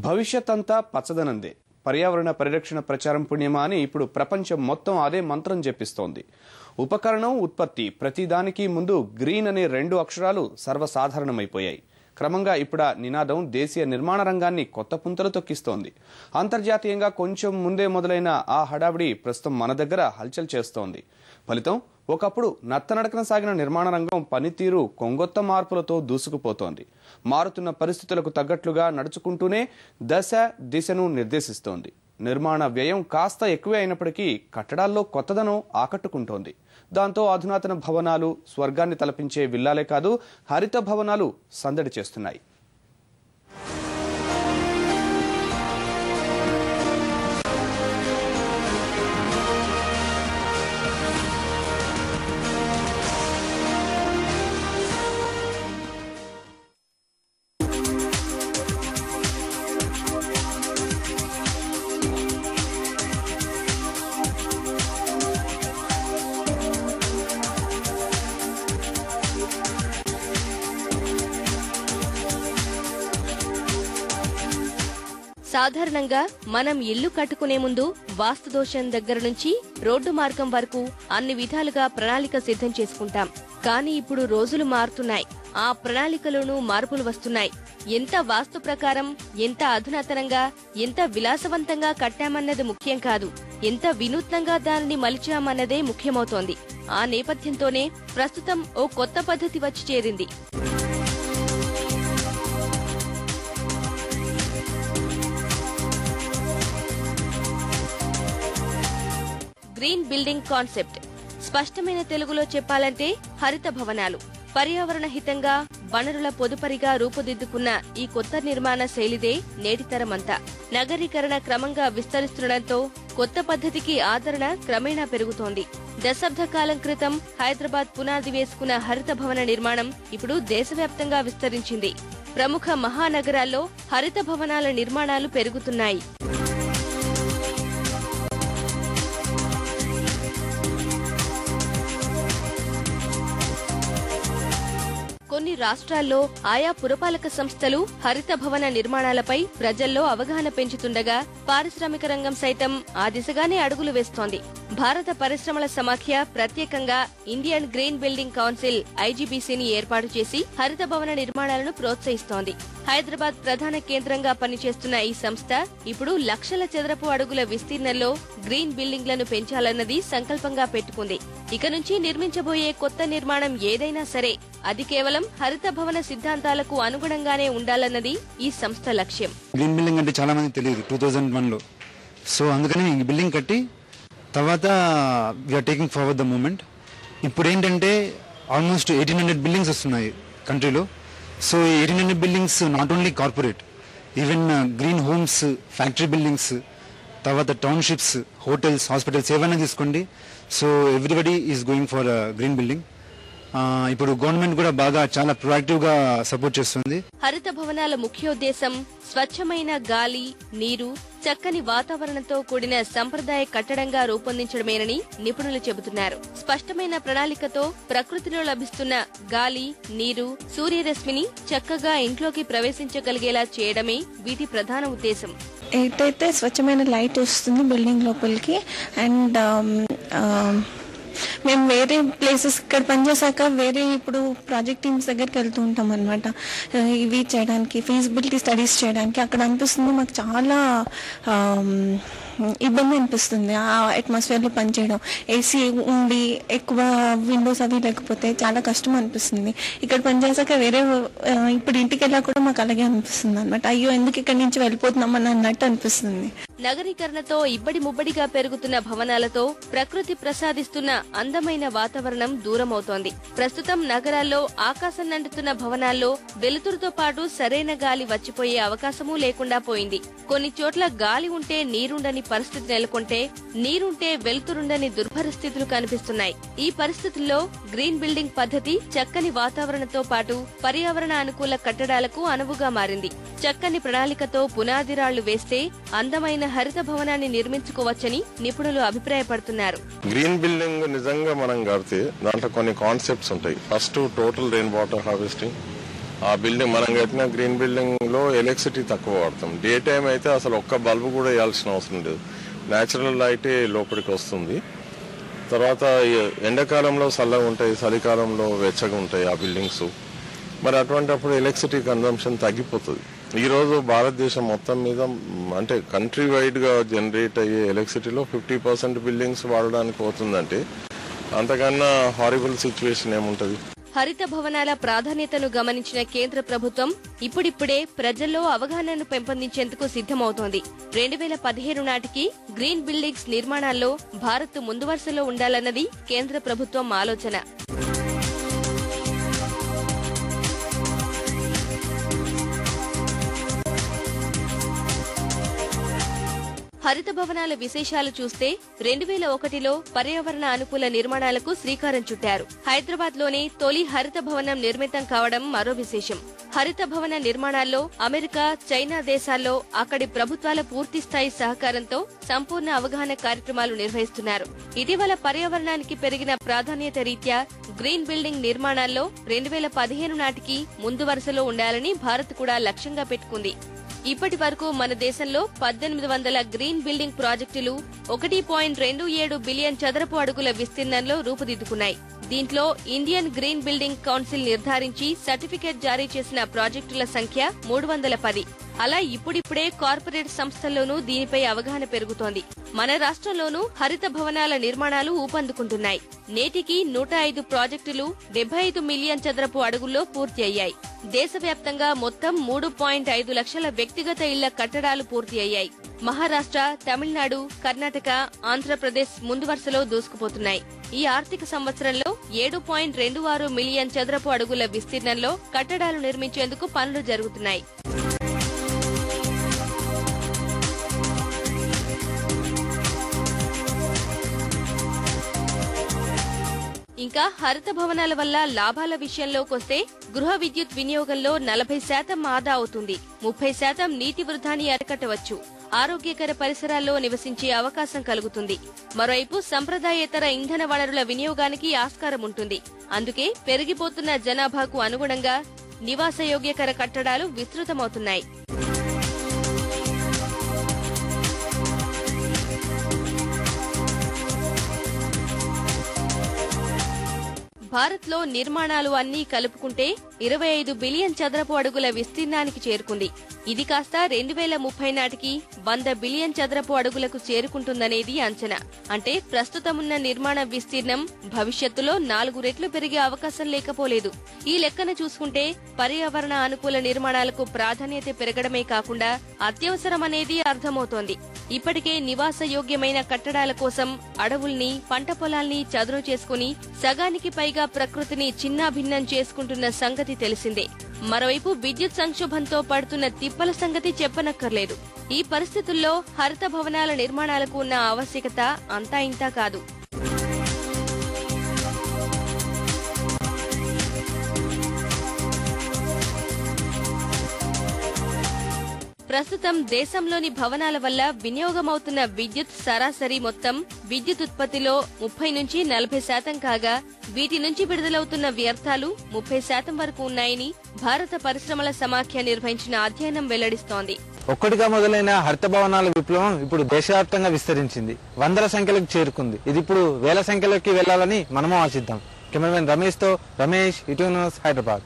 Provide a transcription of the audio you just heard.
భవిష్యత్ అంతా పచ్చదనందే, పర్యావరణ పరిరక్షణ ప్రచారం పుణ్యమా అని ఇప్పుడు ప్రపంచం మొత్తం అదే మంత్రం జపిస్తోంది. ఉపకరణం, ఉత్పత్తి ప్రతిదానికి ముందు గ్రీన్ అనే 2 అక్షరాలు సర్వసాధారణమైపోయాయి. క్రమంగా ఇప్పుడు నినాదం దేశీయ నిర్మాణ రంగాన్ని కొత్త పుంతలు తొక్కిస్తోంది. అంతర్జాతీయంగా కొంచెం ముందే మొదలైన ఆ హడావిడి ప్రస్తుతం మన దగ్గర హల్చల్ చేస్తోంది. ఫలితం ఒకప్పుడు నత్తనడకన సాగిన నిర్మాణ రంగం పనితీరు కొంగొత్త మార్పులతో దూసుకుపోతోంది. మారుతున్న పరిస్థితులకు తగ్గట్లుగా నడుచుకుంటూనే దిశను నిర్దేశిస్తోంది. నిర్మాణ వ్యయం కాస్త ఎక్కువే అయినప్పటికీ కట్టడాల్లో కొత్తదనం ఆకట్టుకుంటోంది. దాంతో అధునాతన భవనాలు స్వర్గాన్ని తలపించే విల్లాలే కాదు, హరిత భవనాలు సందడి చేస్తున్నాయి. సాధారణంగా మనం ఇల్లు కట్టుకునే ముందు వాస్తు దోషం దగ్గర నుంచి రోడ్డు మార్గం వరకు అన్ని విధాలుగా ప్రణాళిక సిద్ధం చేసుకుంటాం. కానీ ఇప్పుడు రోజులు మారుతున్నాయి, ఆ ప్రణాళికలోనూ మార్పులు వస్తున్నాయి. ఎంత వాస్తు ప్రకారం, ఎంత అధునాతనంగా, ఎంత విలాసవంతంగా కట్టామన్నది ముఖ్యం కాదు, ఎంత వినూత్నంగా దానిని మలిచామన్నదే ముఖ్యమవుతోంది. ఆ నేపథ్యంతోనే ప్రస్తుతం ఓ కొత్త పద్ధతి వచ్చి చేరింది. Green building concept. స్పష్టమైన తెలుగులో చెప్పాలంటే హరిత భవనాలు. పర్యావరణ హితంగా, వనరుల పొదుపరిగా రూపుదిద్దుకున్న ఈ కొత్త నిర్మాణ శైలిదే నేటితరమంతా. నగరీకరణ క్రమంగా విస్తరిస్తుండటంతో కొత్త పద్ధతికి ఆదరణ క్రమేణా పెరుగుతోంది. దశాబ్ద కాలం క్రితం హైదరాబాద్ పునాది వేసుకున్న హరిత భవన నిర్మాణం ఇప్పుడు దేశవ్యాప్తంగా విస్తరించింది. ప్రముఖ మహానగరాల్లో హరిత భవనాల నిర్మాణాలు పెరుగుతున్నాయి. కొన్ని రాష్ట్రాల్లో ఆయా పురపాలక సంస్థలు హరిత భవన నిర్మాణాలపై ప్రజల్లో అవగాహన పెంచుతుండగా పారిశ్రామిక రంగం సైతం ఆ దిశగానే అడుగులు వేస్తోంది. భారత పరిశ్రమల సమాఖ్య ప్రత్యేకంగా ఇండియన్ గ్రీన్ బిల్డింగ్ కౌన్సిల్ ఐజీబీసీని ఏర్పాటు చేసి హరిత భవన నిర్మాణాలను ప్రోత్సహిస్తోంది. హైదరాబాద్ ప్రధాన కేంద్రంగా పనిచేస్తున్న ఈ సంస్థ ఇప్పుడు లక్షల చదరపు అడుగుల విస్తీర్ణంలో గ్రీన్ బిల్డింగ్లను పెంచాలన్నది సంకల్పంగా పెట్టుకుంది. ఇక నుంచి నిర్మించబోయే కొత్త నిర్మాణం ఏదైనా సరే అది కేవలం హరిత భవన సిద్ధాంతాలకు అనుగుణంగానే ఉండాలన్నది ఈ సంస్థ లక్ష్యం. గ్రీన్ బిల్డింగ్ అంటే చాలా మంది తెలియదు 2001లో. సో అందుకని ఈ బిల్డింగ్ కట్టి తర్వాత we're taking forward the moment. ఇప్పుడు ఏంటంటే ఆల్మోస్ట్ 1800 బిల్డింగ్స్ వస్తున్నాయి కంట్రీలో. So 1800 buildings not only corporate, even green homes, factory buildings, తర్వాత టౌన్షిప్స్, హోటల్స్, హాస్పిటల్స్ ఏవైనా తీసుకోండి. So everybody is going for green building. ఇప్పుడు గవర్నమెంట్ కూడా బాగా చాలా ప్రొయాక్టివ్ గా సపోర్ట్ చేస్తుంది. హరిత భవనాల ముఖ్యోద్దేశం స్వచ్ఛమైన గాలి, నీరు, చక్కని వాతావరణంతో కూడిన సంప్రదాయ కట్టడంగా రూపొందించడమేనని నిపుణులు చెబుతున్నారు. స్పష్టమైన ప్రణాళికతో ప్రకృతిలో లభిస్తున్న గాలి, నీరు, సూర్యరశ్మిని చక్కగా ఇంట్లోకి ప్రవేశించగలిగేలా చేయడమే వీటి ప్రధాన ఉద్దేశం. ఏదైతే స్వచ్ఛమైన లైట్ వస్తుంది బిల్డింగ్ లోపలికి, అండ్ మేము వేరే ప్లేసెస్ ఇక్కడ పనిచేసాక వేరే ఇప్పుడు ప్రాజెక్ట్ టీమ్స్ దగ్గరికి వెళ్తూ ఉంటాం అనమాట. ఇవి చేయడానికి, ఫీజిబిలిటీ స్టడీస్ చేయడానికి. అక్కడ అనిపిస్తుంది మాకు చాలా ఇబ్బంది అనిపిస్తుంది ఆ అట్మాస్ఫియర్లో పనిచేయడం. ఏసీ ఉండి ఎక్కువ విండోస్ అవి లేకపోతే చాలా కష్టం అనిపిస్తుంది. ఇక్కడ పనిచేసాక వేరే ఇప్పుడు ఇంటికి వెళ్ళా కూడా మాకు అలాగే అనిపిస్తుంది అనమాట. అయ్యో ఎందుకు ఇక్కడి నుంచి వెళ్ళిపోతున్నామని అన్నట్టు అనిపిస్తుంది. నగరీకరణతో ఇబ్బడి ముబ్బడిగా పెరుగుతున్న భవనాలతో ప్రకృతి ప్రసాదిస్తున్న అందమైన వాతావరణం దూరమవుతోంది. ప్రస్తుతం నగరాల్లో ఆకాశం నంటుతున్న భవనాల్లో వెలుతురుతో పాటు సరైన గాలి వచ్చిపోయే అవకాశమూ లేకుండా పోయింది. కొన్ని చోట్ల గాలి ఉంటే నీరుండని పరిస్థితి నెలకొంటే, నీరుంటే వెలుతురుండని దుర్భర స్థితులు కనిపిస్తున్నాయి. ఈ పరిస్థితుల్లో గ్రీన్ బిల్డింగ్ పద్ధతి చక్కని వాతావరణంతో పాటు పర్యావరణ అనుకూల కట్టడాలకు అనువుగా మారింది. చక్కని ప్రణాళికతో పునాదిరాళ్లు వేస్తే అందమైన హరిత భవనాన్ని నిర్మించుకోవచ్చని నిపుణులు అభిప్రాయపడుతున్నారు. గ్రీన్ బిల్డింగ్ నిజంగా మనం కడితే దాంట్లో కొన్ని కాన్సెప్ట్స్ ఉంటాయి. First total rain water harvesting, ఆ బిల్డింగ్ మనం కట్టిన గ్రీన్ బిల్డింగ్ లో ఎలక్ట్రిసిటీ తక్కువ వాడతాం. డే టైం అయితే అసలు ఒక్క బల్బు కూడా వేయాల్సిన అవసరం లేదు. న్యాచురల్ లైటే లోపలికి వస్తుంది. తర్వాత ఎండాకాలంలో చల్లగా ఉంటాయి, చలికాలంలో వెచ్చగా ఉంటాయి ఆ బిల్డింగ్స్. మరి అటువంటిప్పుడు ఎలక్ట్రిసిటీ కన్జంప్షన్ తగ్గిపోతుంది. ఈరోజు భారతదేశం మొత్తం మీద అంటే కంట్రీ వైడ్గా జనరేట్ అయ్యే ఎలక్ట్రిసిటీలో 50% బిల్డింగ్స్ వాడడానికి పోతుందంటే అంతకన్నా హారిబుల్ సిచ్యువేషన్ ఏముంటుంది? హరిత భవనాల ప్రాధాన్యతను గమనించిన కేంద్ర ప్రభుత్వం ఇప్పుడిప్పుడే ప్రజల్లో అవగాహనను పెంపొందించేందుకు సిద్ధమవుతోంది. 2015 నాటికి గ్రీన్ బిల్డింగ్స్ నిర్మాణాల్లో భారత్ ముందు వరుసలో ఉండాలన్నది కేంద్ర ప్రభుత్వం ఆలోచన. హరిత భవనాల విశేషాలు చూస్తే 2001లో పర్యావరణ అనుకూల నిర్మాణాలకు శ్రీకారం చుట్టారు. హైదరాబాద్ లోనే తొలి హరిత భవనం నిర్మితం కావడం మరో విశేషం. హరిత భవన నిర్మాణాల్లో అమెరికా, చైనా దేశాల్లో అక్కడి ప్రభుత్వాల పూర్తిస్థాయి సహకారంతో సంపూర్ణ అవగాహన కార్యక్రమాలు నిర్వహిస్తున్నారు. ఇటీవల పర్యావరణానికి పెరిగిన ప్రాధాన్యత రీత్యా గ్రీన్ బిల్డింగ్ నిర్మాణాల్లో 2015 నాటికి ముందు వరుసలో ఉండాలని భారత్ కూడా లక్ష్యంగా పెట్టుకుంది. ఇప్పటి వరకు మన దేశంలో 1800 గ్రీన్ బిల్డింగ్ ప్రాజెక్టులు 1.27 బిలియన్ చదరపు అడుగుల విస్తీర్ణంలో రూపుదిద్దుకున్నాయి. దీంట్లో ఇండియన్ గ్రీన్ బిల్డింగ్ కౌన్సిల్ నిర్ధారించి సర్టిఫికేట్ జారీ చేసిన ప్రాజెక్టుల సంఖ్య 310. అలా ఇప్పుడిప్పుడే కార్పొరేట్ సంస్థల్లోనూ దీనిపై అవగాహన పెరుగుతోంది. మన రాష్ట్రంలోనూ హరిత భవనాల నిర్మాణాలు ఊపందుకుంటున్నాయి. నేటికి 105 ప్రాజెక్టులు 75 మిలియన్ చదరపు అడుగుల్లో పూర్తి అయ్యాయి. దేశవ్యాప్తంగా మొత్తం 3.5 లక్షల వ్యక్తిగత ఇళ్ల కట్టడాలు పూర్తి అయ్యాయి. మహారాష్ట్ర, తమిళనాడు, కర్ణాటక, ఆంధ్రప్రదేశ్ ముందు వరుసలో దూసుకుపోతున్నాయి. ఈ ఆర్థిక సంవత్సరంలో 7.26 మిలియన్ చదరపు అడుగుల విస్తీర్ణంలో కట్టడాలు నిర్మించేందుకు పనులు జరుగుతున్నాయి. ఇంకా హరిత భవనాల వల్ల లాభాల విషయంలోకొస్తే గృహ విద్యుత్ వినియోగంలో 40% ఆదా అవుతుంది. 30% నీటి వృధాన్ని అరికట్టవచ్చు. ఆరోగ్యకర పరిసరాల్లో నివసించే అవకాశం కలుగుతుంది. మరోవైపు సంప్రదాయేతర ఇంధన వనరుల వినియోగానికి ఆస్కారం ఉంటుంది. అందుకే పెరిగిపోతున్న జనాభాకు అనుగుణంగా నివాసయోగ్యకర కట్టడాలు విస్తృతమవుతున్నాయి. భారత్ లో నిర్మాణాలు అన్నీ కలుపుకుంటే 25 బిలియన్ చదరపు అడుగుల విస్తీర్ణానికి చేరుకుంది. ఇది కాస్త 2030 నాటికి 100 బిలియన్ చదరపు అడుగులకు చేరుకుంటుందనేది అంచనా. అంటే ప్రస్తుతమున్న నిర్మాణ విస్తీర్ణం భవిష్యత్తులో 4 రెట్లు పెరిగే అవకాశం లేకపోలేదు. ఈ లెక్కన చూసుకుంటే పర్యావరణ అనుకూల నిర్మాణాలకు ప్రాధాన్యత పెరగడమే కాకుండా అత్యవసరమనేది అర్థమవుతోంది. ఇప్పటికే నివాసయోగ్యమైన కట్టడాల కోసం అడవుల్ని, పంట పొలాల్ని చదును చేసుకుని సగానికి పైగా ప్రకృతిని చిన్నాభిన్నం చేసుకుంటున్న సంగతి తెలిసిందే. మరోవైపు విద్యుత్ సంక్షోభంతో పడుతున్న తిప్పల సంగతి చెప్పనక్కర్లేదు. ఈ పరిస్థితుల్లో హరిత భవనాల నిర్మాణాలకు ఉన్న ఆవశ్యకత అంతా ఇంతా కాదు. ప్రస్తుతం దేశంలోని భవనాల వల్ల వినియోగమవుతున్న విద్యుత్ సరాసరి మొత్తం విద్యుత్ ఉత్పత్తిలో 30 నుంచి 40% కాగా వీటి నుంచి విడుదలవుతున్న వ్యర్థాలు 30% వరకు ఉన్నాయని భారత పరిశ్రమల సమాఖ్య నిర్వహించిన అధ్యయనం వెల్లడిస్తోంది. ఒక్కటిగా మొదలైన హరిత భవనాల విప్లవం ఇప్పుడు దేశవ్యాప్తంగా విస్తరించింది. 100ల సంఖ్యలకు చేరుకుంది. ఇది ఇప్పుడు 1000 సంఖ్యలోకి వెళ్లాలని మనము ఆశిద్దాం. కెమెరామెన్ రమేష్ తో రమేష్, ఈటీవీ న్యూస్, హైదరాబాద్.